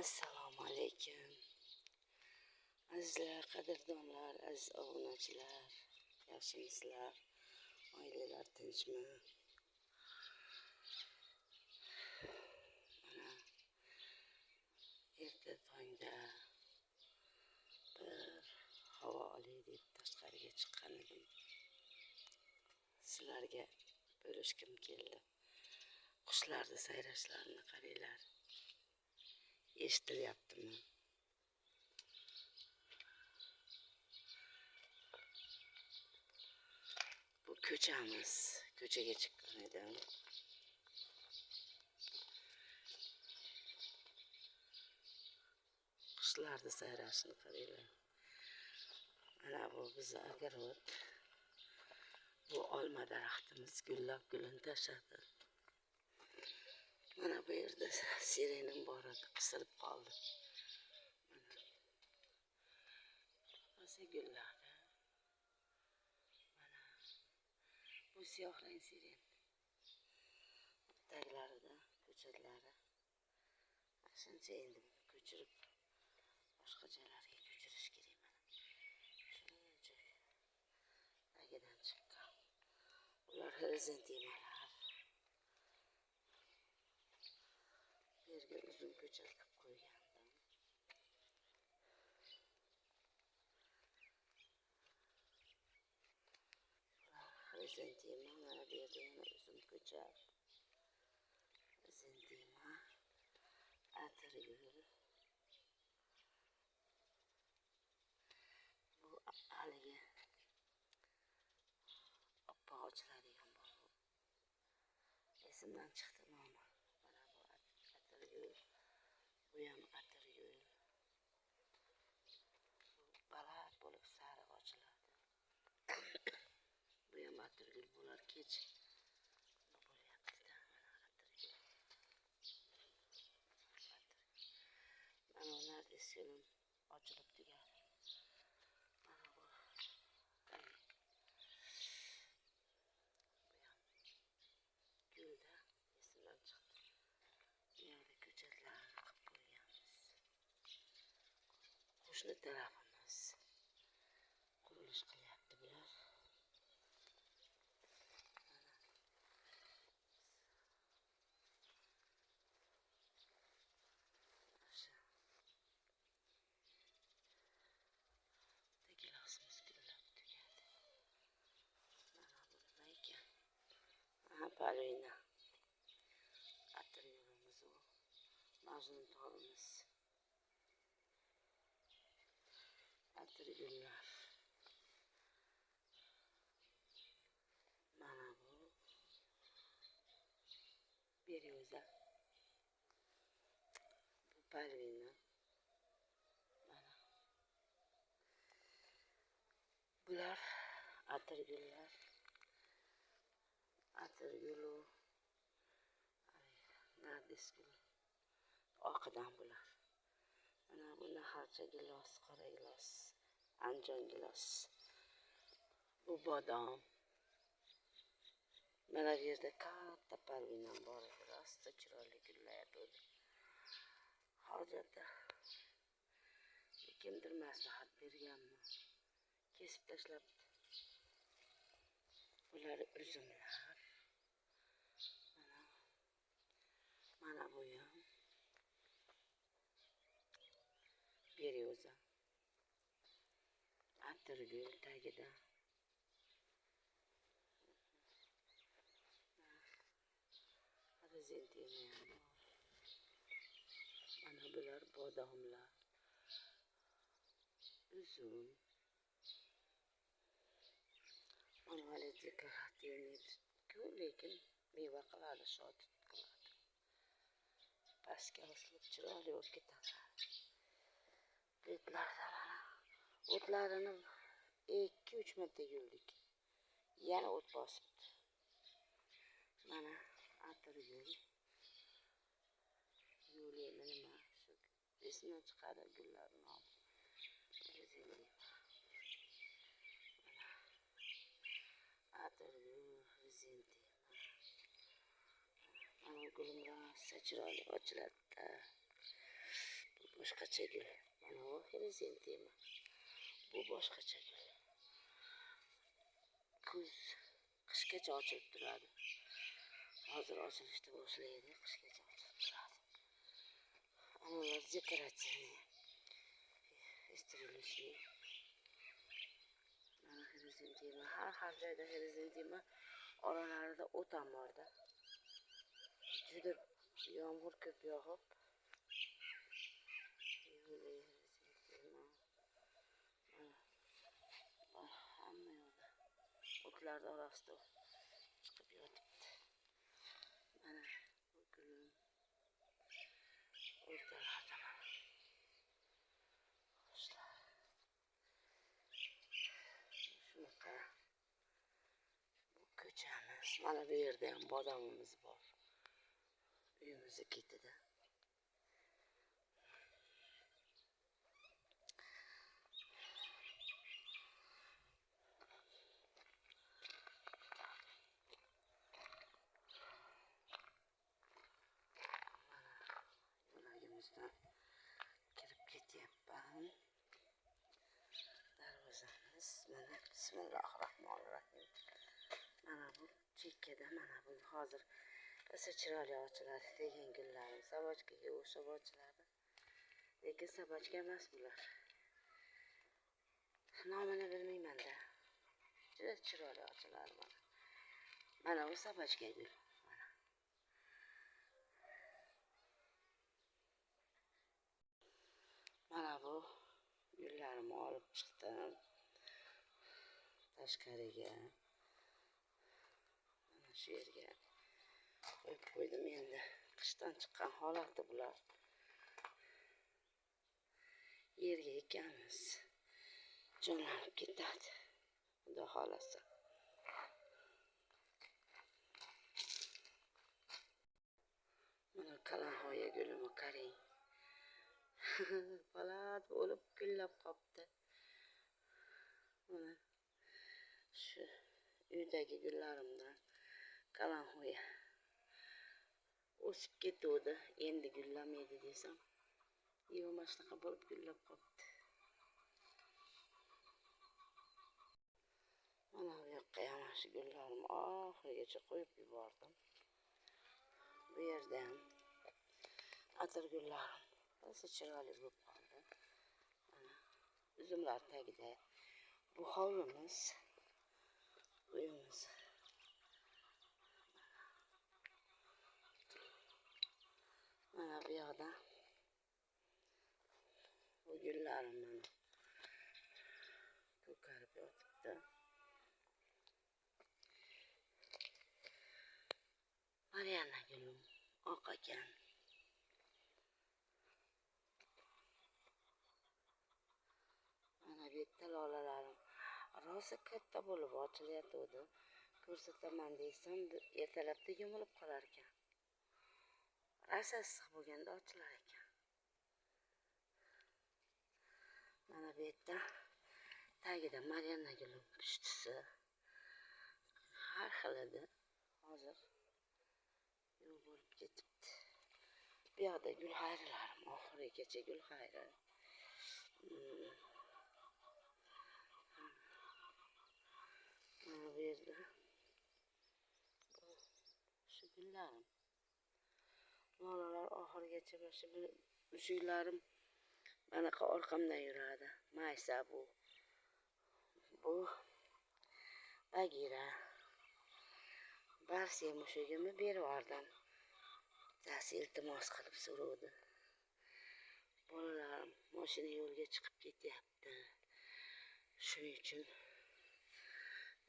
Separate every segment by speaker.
Speaker 1: Assalomu alaykum. Azizlar, qadrdonlar, aziz obunachilar, yaxshimisizlar? Oilalar tinchmi? Mana erta tongda bir havo olay deb tashqariga chiqqan edim. Sizlarga bo'lishkim keldi. Qushlarni sayrashlarini qaranglar. Eshitilyaptimi? Bu ko'chamiz. Ko'chaga chiqqan edim. Qushlarni sayrashini qaranglar. Mana bu bizning огород. Bu olma daraxtimiz gullab gulini tashladi. Mana bu yerda sirenim bor edi, qisilib qoldi. Mana gulladi. Mana bu siyoh rang siren. Taglarida ko'chatlari. Shuncha endi ko'chirib boshqa joylarga ko'chirish kerak mana. Shuncha tagidan chiqqan. Ular xrizantemalar. Bu yerga uzun ko'chatib qo'ygandim. Xrizantema, mana bu yerda yana uzun ko'chat. Xrizantema, atirgul. Bu haligi oppoq ochiladigan bor. Esimdan chiqdi nomi. Mana bu atirgul. Bu ham atirgul. Bu baland bo'lib sariq ochiladi. Bu ham atirgul bo'lar kech. Bo'lyapti-da, mana atirgul. Mana bu nargis gulim ochilib tugadi. Mana bu. Bu ham gulda esimdan chiqdi. Bu yerda ko'chatlarni qilib qo'yganmiz. Qo'shni tarafimiz qurilish qilyapti bular. Gilosimiz gullab tugadi. Mana bu nima ekan? Aha, palvina. Atirgulimiz u. Majnun tolimiz. Atirgullar. Mana bu beryoza. Bu palvina. Mana. Bular atirgullar. Atirgulu. Nargis gul. Oqidan bular. Mana bu naharcha gilos, qora gilos, anjon gilos. Bu bodom. Mana bu yerda katta palvinam bor edi. Rosta chiroyli gullayapti. Hojatda kimdir maslahat berganmi? Kesib tashlabdi. Bular uzumlar. Mana bu ham beryoza. Atirgul tagida. Xrizantema ham bor. Mana bular bodomlar. Uzum. Mana hali dekorativniy-ku, lekin meva qiladi, shotut qiladi. Pastga osilib chiroyli bo'lib ketadi. Betlarda mana o'tlarini 2-3 marta yuldik. Yana o't bosibdi. Mana atirgul. Yo'lini nima shu esimdan chiqadi gullarni nomi. Atirgul, xrizantema. Mana gulim rosa chiroyli ochiladi. boshqacha gul. Mana bu xrizantema. Bu boshqacha gul. Kuz qishgacha ochilib turadi. Hozir ochilishni boshlaydi, qishgacha ochilib turadi. Analar dekoratsiya. Isterilishli. Mana xrizantema. Har joyda xrizantema. Oralarida o't ham borda. Juda yomg'ir ko'p yog'ib. Hamma yoqda o'tlar orasida chiqib yotibdi. Mana bu gulim o'rtalarda mana. Shunaqa. Bu ko'chamiz. Mana bu yerda ham bodomimiz bor. Uyimizni ketida. Yo'lagimizdan kirib ketyapman. Darvozamiz mana bismillahirrohmanirrohim. Mana bu chekkada mana bu hozir rosa chiroyli ochiladi degan gullarim sabochkaga o'xshab ochiladi. Lekin sabochka emas bular. Nomini bilmayman-da. Juda chiroyli ochiladi mana. Mana bu sabochka gul. Mana bu gullarimni olib chiqdim tashqariga. Mana shu yerga qo'yib qo'ydim endi. Qishdan chiqqan holati bular. Yerga ekamiz. Jonlanib ketadi. Xudo xolasa. Mana kalanhoya gulimi qarang. Baland bo'lib gullab qopti. Mana shu uydagi gullarimdan kalanhoya o'sib ketdi. Endi gullamaydi desam, yo'q, mana shunaqa bo'lib gullab qopti. Mana bu yoqqa ham shu gullarimni oxirigacha qo'yib yubordim. Bu yerda ham atir gullarim rosa chiroyli bo'lib qoldi. Mana uzumlar tagida. Bu hovlimiz, uyimiz. Mana bu yoqda bu gullarim mana ko'karib yotibdi. Mariana gulim oq ekan. Mana bu yerda lolalarim rosa katta bo'lib ochilayotdi. Ko'rsataman desam, ertalabda yumilib qolar ekan. Rosa issiq bo'lganda ochilar ekan. Mana bu yerda tagida Mariana gulim pushtisi. Har xil edi. Hozir yo'q bo'lib ketibdi. Bu yoqda gul xayrilarim oxirigacha gul xayri. Mana bu yerda shu gullarim. Lolalar oxirigacha shu mushuklarim manaqa orqamdan yuradi. Maysa bu. Bu Bagira. Barsiya mushugimni berib yubordim. Dasi iltimos qilib so'radi. Bolalarim mashina yo'lga chiqib ketyapti. Shuning uchun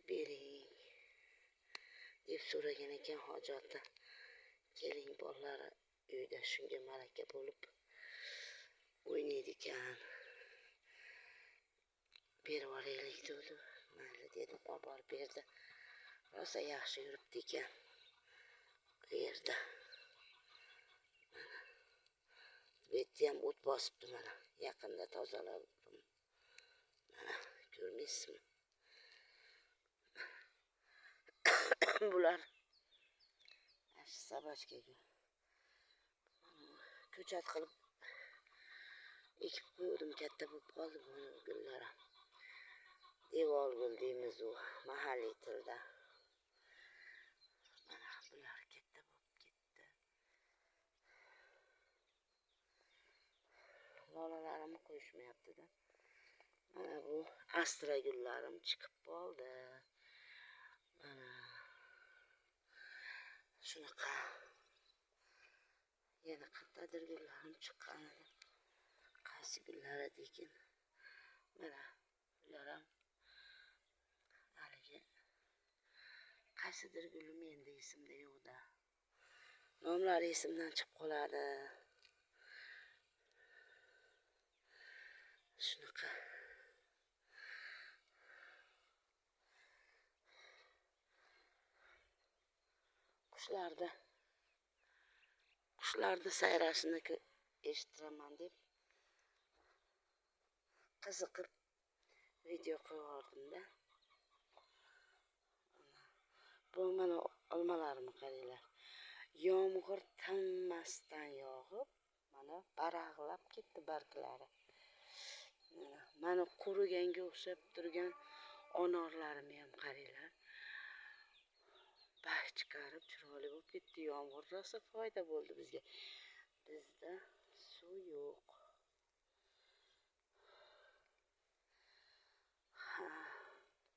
Speaker 1: bering deb so'ragan ekan hojati. Keling bolalar uyda shunga malaka bo'lib o'ynaydi ekan. Berib olaylik dedi. Mayli dedim, olib berdi. Rosa yaxshi yuribdi ekan. Bu yerda. Bu yerda ham o't bosibdi mana. Yaqinda tozaladim. Mana ko'rmaysizmi? Bular sabochka gul. Ko'chat qilib ekib qo'ydim, katta bo'lib qoldi bu gullar ham. Devor gul deymiz u mahalliy tilda. Mana bular katta bo'lib ketdi. Lolalarim qo'yishmayapti-da. Mana bu astra gullarim chiqib qoldi. Mana shunaqa. Yana qayerdadir gullarim chiqqan edi. Qaysi gullari ekan? Mana bular ham haligi qaysidir gulim endi esimda yo'q-da. Nomlari esimdan chiqib qoladi. Shunaqa. Qushlarda sayrashini eshitiraman deb qiziqib video qo'yardim-da. Bu mana olmalarimni qaranglar. Yomg'ir tinmasdan yog'ib, mana barag'lab ketdi barglari. Mana quriganga o'xshab turgan onorlarimni ham qaranglar. Bax chiqarib chiroyli bo'lib ketdi. Yomg'ir rosa foyda bo'ldi bizga. Bizda suv yo'q.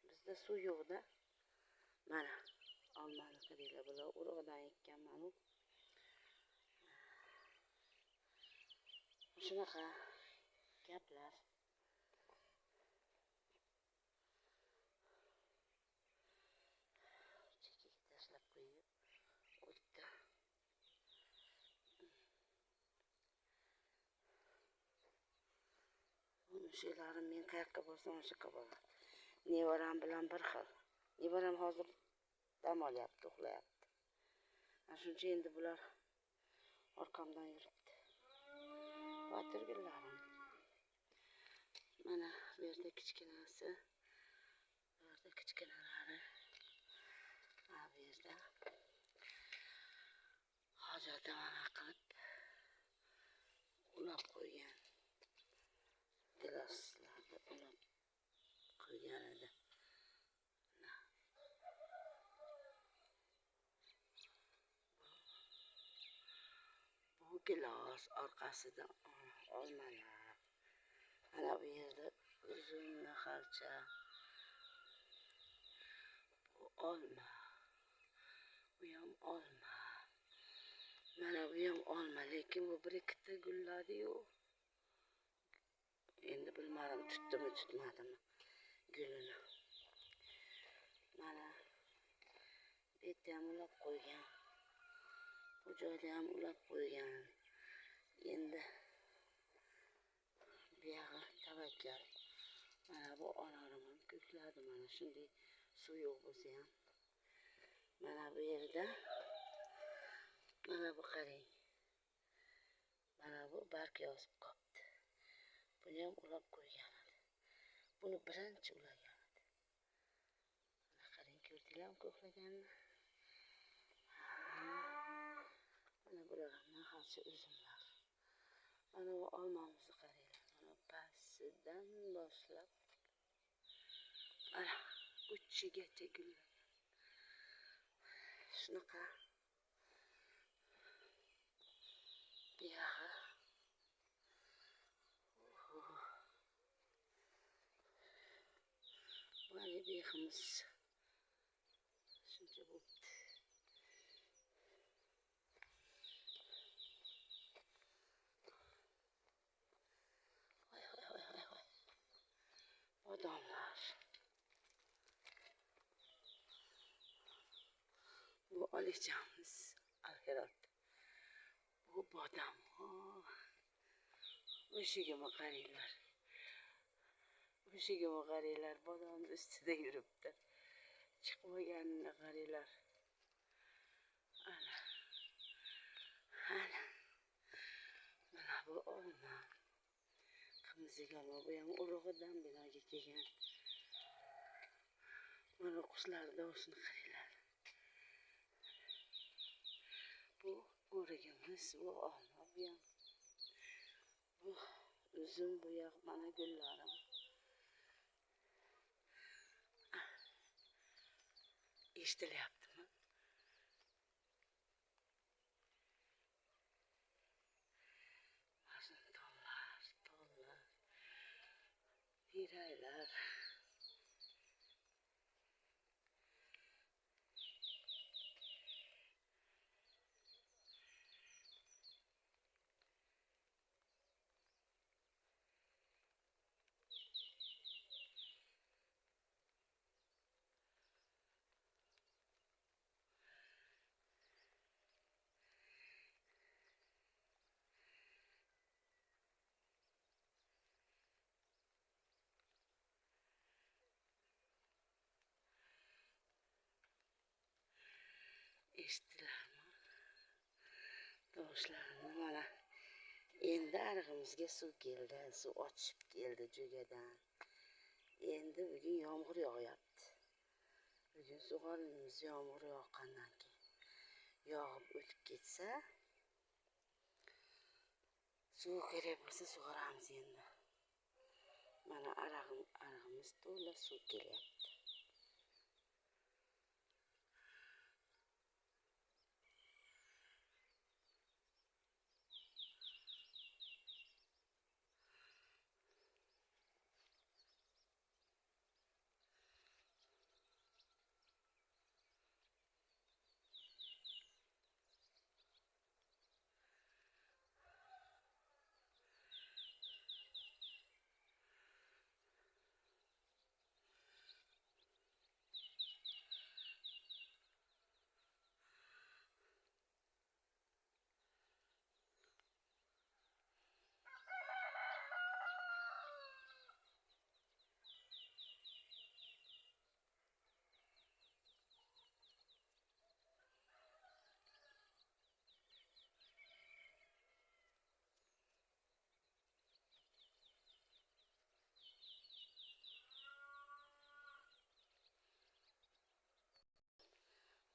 Speaker 1: Bizda suv yo'q-da. Mana olmani qaranglar, bular urug'dan ekkanman-ku. Shunaqa gaplar. Chekkaga tashlab qo'yib o'tdi. Buni she'larim men qayoqqa borsam o'sha yoqqa boradi. Nevaram bilan bir xil. Nevaram hozir dam olyapti, uxlayapti. Ana shuncha endi bular orqamdan yuribdi. Vatirgillarim. Mana bu yerda kichkinasi, bu yerda kichkinalari. Mana bu yerda hojatda mana qilib ulab qo'ygan. Gilaslarda ulab qo'ygan edi. Bu gilos orqasida olmalar. Mana bu yerda uzun naxalcha. Bu olma. Bu ham olma. Mana bu ham olma, lekin bu bir ikkita gulladi-yu. Endi bilmadim tutdimi, tutmadimi gulini. Mana bu yerda ham ulab qo'ygan. Bu joyda ham ulab qo'ygan. Endi bu yog'i tavakkal. Mana bu onarim ham ko'kladi, mana shunday suv yo'q bo'lsa ham. Mana bu yerda mana bu qarang. Mana bu barg yozib qolibdi. Buni ham ulab qo'ygan edi. Buni birinchi ulagan edi. Mana qarang, ko'rdinglarmi ko'klaganini? Mana bular ham naxalcha uzumlar. Mana bu olmamizni qaranglar. Mana pastidan boshlab mana uchigacha gullagan. Shunaqa. Bu yog'i mana beximiz shuncha bo'pti. Bodomlar. Bu olechamiz alherot. Bu bodom. O'shigimi qaranglar. O'shigimi qaranglar, bodomni ustida yuribdi. Chiqmaganini qaranglar. Ana. Ana. Mana bu olma. Qimizlik olma, bu ham urug'idan binoga kelgan. Mana qushlar dovusini qaranglar. Bu o'rigimiz, bu olma, bu ham. Bu uzun bu yoq mana gullarim. Eshitilyaptimi? Tollar, hiraylar. Eshitdilarmi? Tovushlarni mana. Endi arig'imizga suv keldi, suv ochib keldi jo'gadan. Endi bugun yomg'ir yog'yapti. Bugun sug'oramiz yomg'ir yoqqandan keyin. Yog'ib o'tib ketsa, suv kerak bo'lsa sug'oramiz endi. Mana arig'imiz to'la suv kelyapti.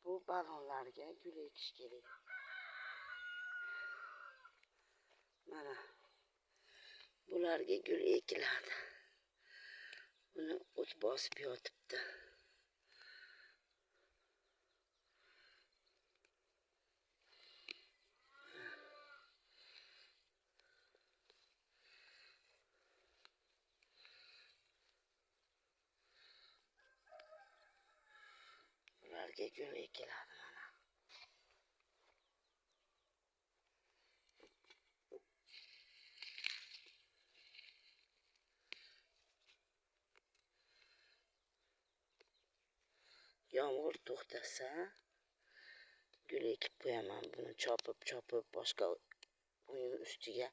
Speaker 1: Bu balonlarga gul ekish kerak. Mana bularga gul ekiladi. Buni o't bosib yotibdi. Bularga gul ekiladi mana. Yomg'ir to'xtasa, gul ekib qo'yaman. Buni chopib boshqa uning ustiga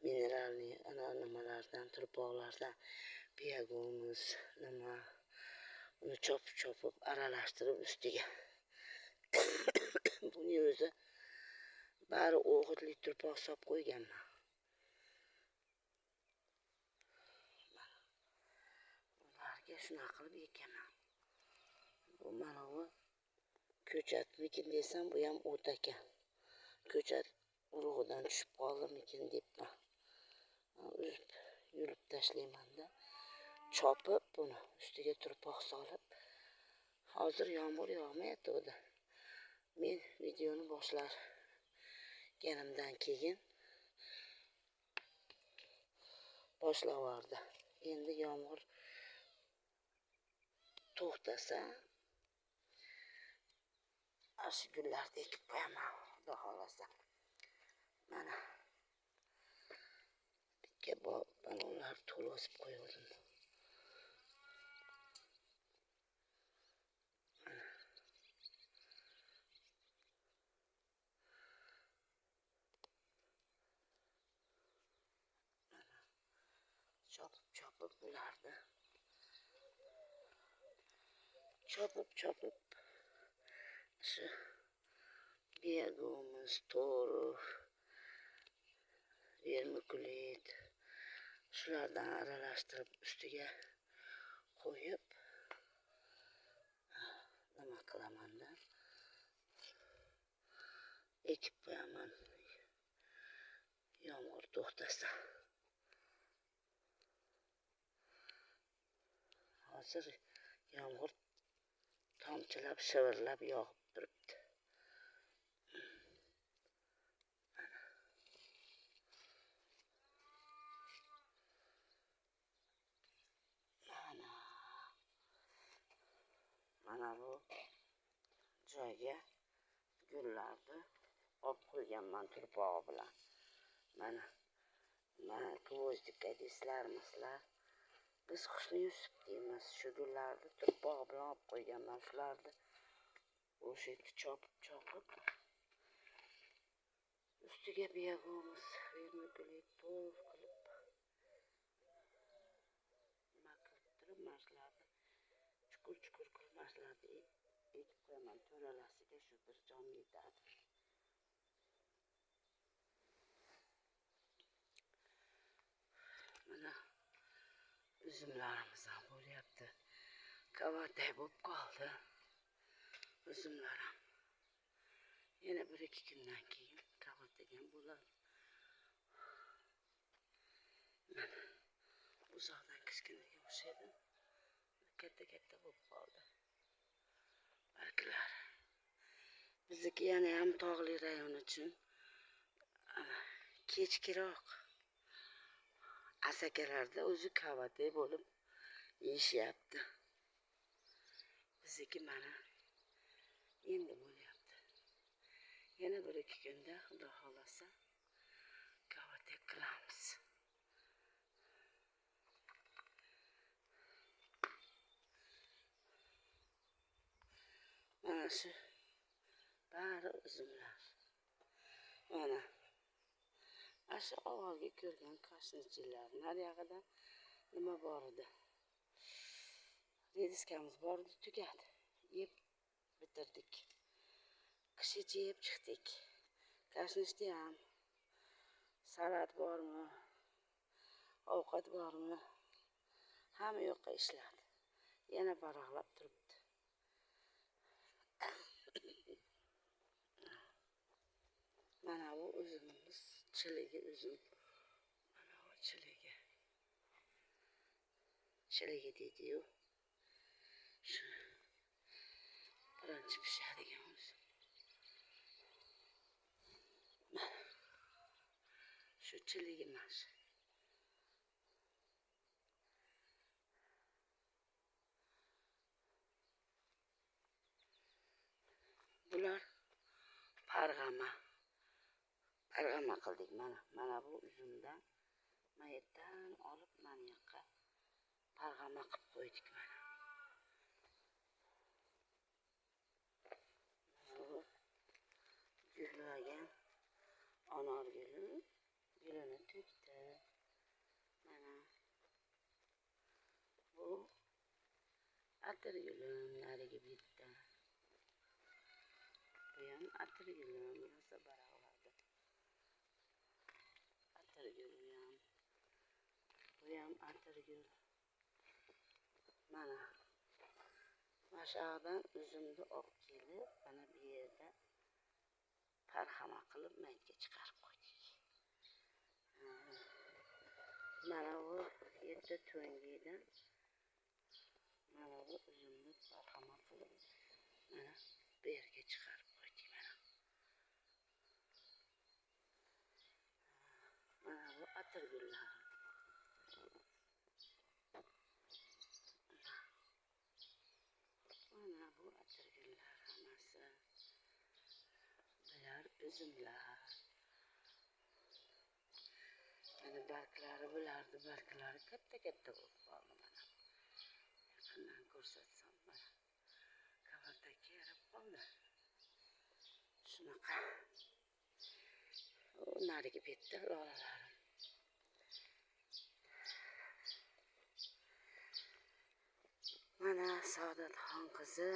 Speaker 1: mineralni nimalardan, turpoqlardan biyago'miz nima uni chopib aralashtirib ustiga. Buni o'zi bari o'g'itli turpoq solib qo'yganman. Ularga shunaqa qilib ekaman. Bu mana bu ko'chatmikin desam, bu ham o't ekan. Ko'chat urug'idan tushib qoldimikin debman. Uzib yulib tashlaymanda, chopib buni ustiga turpoq solib. Hozir yomg'ir yog'mayapti. Men videoni boshlaganimdan keyin boshlavardi. Endi yomg'ir to'xtasa, shu gullarni ekib qo'yaman, xudo xolasa. Mana bitga balonlar to'la o'sib qo'ydim. Chopib bularni chopib shu biyago'miz, to'rif, vermikulit shulardan aralashtirib ustiga qo'yib nima qilaman-da, ekib qo'yaman. Yomg'ir to'xtasa. hozir yomg'ir tomchilab shivirlab yog'ib turibdi. Mana bu joyga gullarni olib qo'yganman turpog'i bilan. Mana gvozdika deysizlarmisizlar. Biz Husni Yusuf deymiz. Shu gullarni turpog'i bilan olib qo'yganman. Shularni o'sha yerda chopib ustiga biyago'miz vermikulit to'g'ri qilib nima qilib turib mashlarni chuqur qilib mashlarni ekib qo'yaman. To'ralasiga shu bir jon yetadi. Mana uzumlarimiz ham bo'lyapti. Kavatday bo'lib qoldi. Uzumlar ham. Yana 1-2 kundan keyin kavatdagan bo'ladi. Mana uzoqdan kichkinaga o'xshaydi. Katta bo'lib qoldi. Barglar. Bizniki yana ham tog'li rayon uchun kechkiroq asakalarda o'zi kavatday bo'lib yeyishyapti. Bizniki mana endi bo'lyapti. Yana 1-2 kunda Xudo xolasa kavatday qilamiz. Mana shu bari uzumlar. Mana shu avvalgi ko'rgan kashnitchilar. Nariyog'ida nima bor edi? Rediskamiz bor edi, tugadi. Yeb bitirdik. Qishicha yeb chiqdik. Kashnitda ham salat bormi? Ovqat bormi? Hamma yoqqa ishladi. Yana baraqlab turibdi. Mana bu uzumimiz, chiligi uzum. Mana bu chiligi. Chiligi deydi-yu. Shu birinchi pishadigan uzum. Mana shu chiligi emas. Bular parg'ama qildik. Mana bu uzumdan mayetdan olib mana yoqqa parg'ama qilib qo'ydik. Mana bu gullagan anor gulini to'kdi. Mana bu atir gulim narigi bitta. Bu ham atir gulim, rosa baraqladi. Atir gulim ham. Bu ham atir gul. Mana mashaqdan uzumni olib kelib, mana bu yerda parxama qilib maytga chiqarib qo'ydik. Mana bu yerda to'ngida mana bu uzumni parxama qilib mana bu yerga chiqarib qo'ydik. Mana bu atir gullar. Mana bu atir gullar hammasi. Bular uzumlar. Mana barglari bulardi, barglari katta bo'lib qoldi. Mana yaqindan ko'rsatsam, mana kavatdagi yarab qoldi. Shunaqa. Narigi betda lolalarim. Mana Saodatxon qizi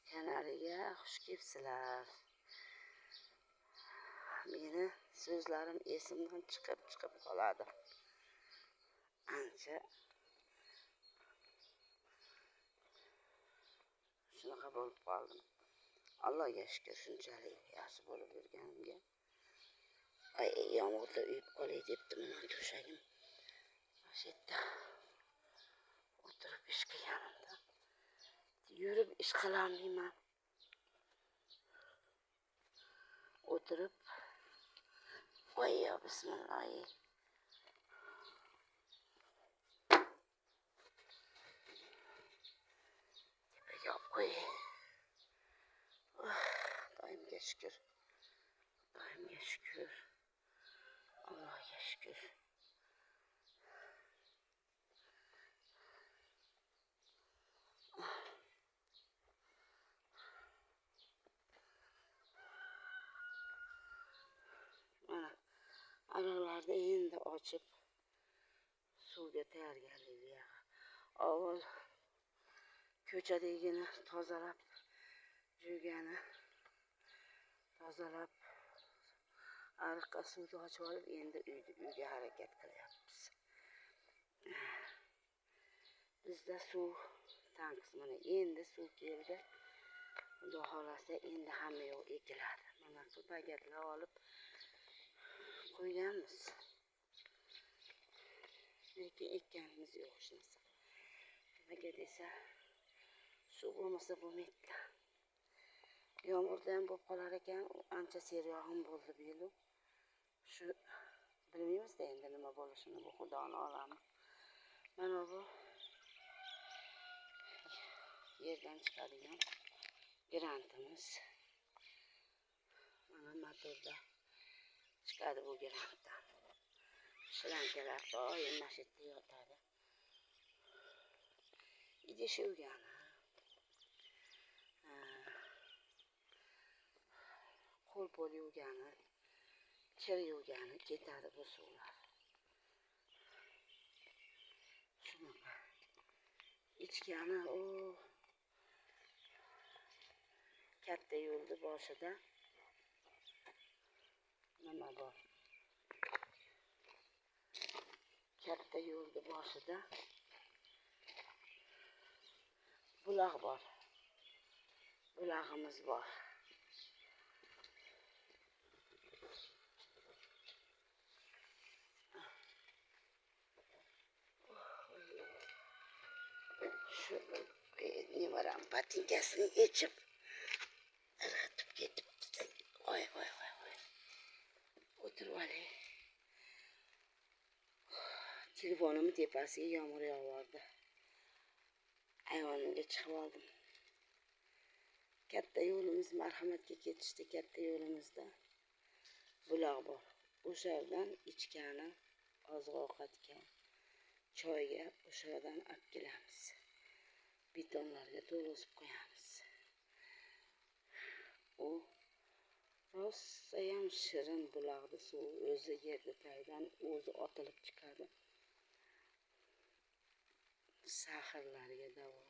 Speaker 1: kanaliga xush kelibsizlar. Meni so'zlarim esimdan chiqib qoladi. Ancha shunaqa bo'lib qoldim. Allohga shukr, shunchalik yaxshi bo'lib yurganimga. Yomg'irda uyib qolay debdim, mana to'shagim. O'sha yerda o'tirib ish qilganimda yurib ish qilaolmayman. O'tirib voy yo bismillah. Tepaga olib qo'y. Xudoyimga shukr. Xudoyimga shukr. Allohga shukr. Mana ariqlarni endi ochib suvga tayyorgarlik. Avval ko'chadagini tozalab, jo'gani tozalab, ariqqa suvni ochib olib, endi uyga harakat qilyapmiz. Bizda suv tanqis, mana endi suv keldi. Xudo xolasa endi hamma yoq ekiladi. Mana shu bagatlar olib qo'yganmiz. Lekin ekkanimiz yo'q hech narsa. Nimaga desa, suv bo'lmasa bo'lmaydi. Yomg'irda ham bo'lib qolar ekan, ancha seryog'im bo'ldi bu yil. Shu bilmaymiz-da endi nima bo'lishini, bu Xudoning olami. Mana bu yerdan chiqadigan grantimiz. Mana motorda chiqadi bu grantdan. Shlankalar doim mana shu yerda yotadi. Idish yuvgani, qo'l yuvgani, kir yuvgani ketadi bu suvlar. Shunaqa. Ichgani u katta yo'lni boshida nima bor? Katta yo'lni boshida buloq bor. Bulog'imiz bor. Shu nevaram patinkasini yechib aratib ketibdi. Voy. O'tirib olay. Telefonimni tepasiga yomg'ir yog'ardi. Ayvonga chiqib oldim. Katta yo'limiz, marhamatga ketishdi. Katta yo'limizda buloq bor. O'sha yerdan ichgani, oziq-ovqatga, choyga o'sha yerdan olib kelamiz. Betonlarga to'g'izib qo'yamiz. U rosa ham shirin buloqni suvi, o'zi yerni tagidan o'zi otilib chiqadi. Sahrlarga davo.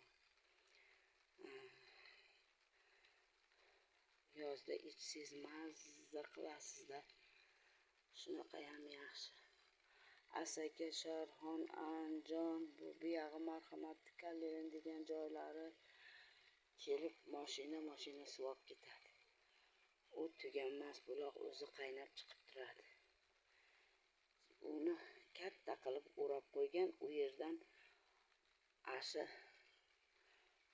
Speaker 1: Yozda ichsiz mazza qilasizda. Shunaqa ham yaxshi. Asaka, Sharxon, Andijon, bu buyog'i marhamatli Kallerin degan joylari kelib mashina suv olib ketadi. U tuganmas buloq o'zi qaynab chiqib turadi. Uni katta qilib o'rab qo'ygan, u yerdan asha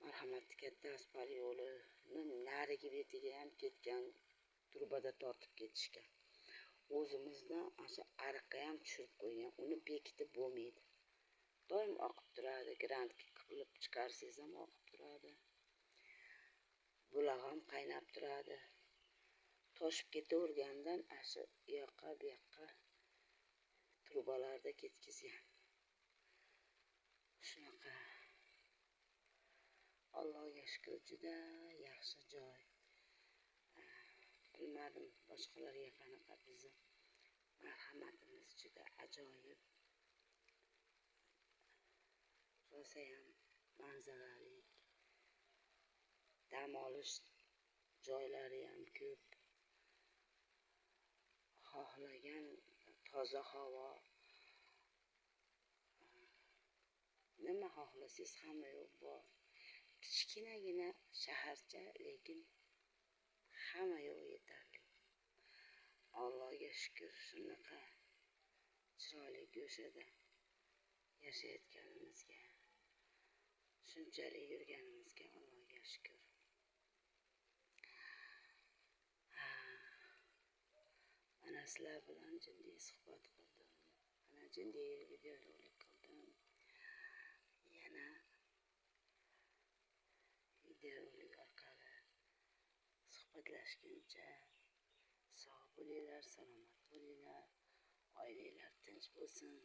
Speaker 1: marhamatli katta asfalt yo'lini narigi betiga ham ketgan turbada tortib ketishgan. O'zimizdan asha ariqqa ham tushirib qo'ygan. Uni bekitib bo'lmaydi. Doim oqib turadi. Grantga qilib chiqarsangiz ham oqib turadi. Buloq ham qaynab turadi. Toshib ketavergandan asha u yoqqa bu yoqqa trubalarda ketkizgan. Shunaqa. Allohga shukr, juda yaxshi joy. Bilmadim boshqalarga qanaqa, bizni marhamatimiz juda ajoyib. Rosa ham manzarali. Dam olish joylari ham ko'p. Xohlagan toza havo. Nima xohlasangiz hamma yo'q bor. Kichkinagina shaharcha, lekin hamma yo'q yetarli. Allohga shukr, shunaqa chiroyli go'shada yashayotganimizga. shunchalik yurganimizga Allohga shukr. Mana sizlar bilan jiddiy suhbat qildim. Mana jiddiy videorolik qildim. Yana videorolik orqali suhbatlashguncha sog' bo'linglar, salomat bo'linglar, oilanglar tinch bo'lsin.